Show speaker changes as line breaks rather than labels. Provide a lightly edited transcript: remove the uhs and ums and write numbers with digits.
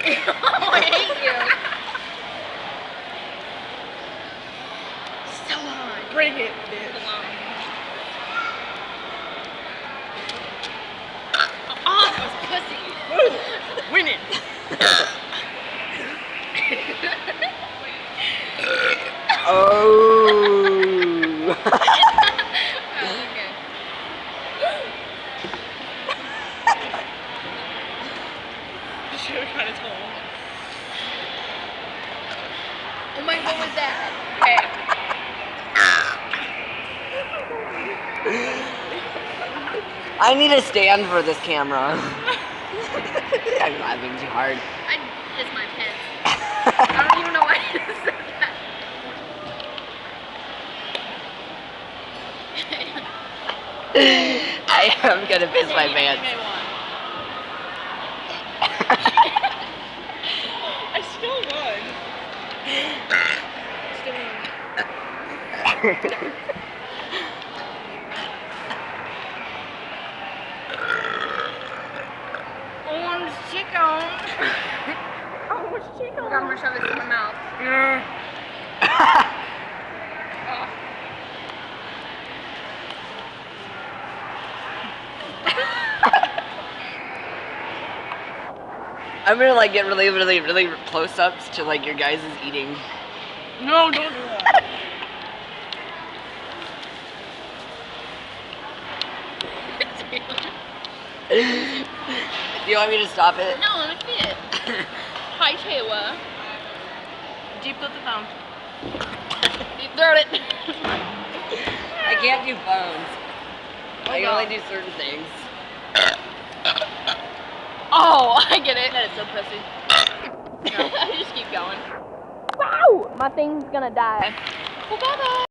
Oh, I hate you. So hard.
Bring it, bitch.
Oh, that was pussy.
Woo! Win it.
Oh.
Okay.
You should have kind of told.
Oh my, what was that? Okay.
I need a stand for this camera. I'm laughing too hard.
I pissed my pants. I don't even know why I just said that.
I am gonna piss my pants.
I still won.
Orange chicken.
Orange chicken.
I'm gonna shove this in my mouth.
I'm gonna like get really close-ups to like your guys' eating.
No, don't do that.
Do you want me to stop it?
No, let me see it. Hi, Taylor.
Deep with the thumb.
Deep throat it.
I can't do phones. I can
God.
only do certain things.
Oh, I get it.
That is so pussy.
Just keep going. Wow! My thing's gonna die. Well, bye-bye.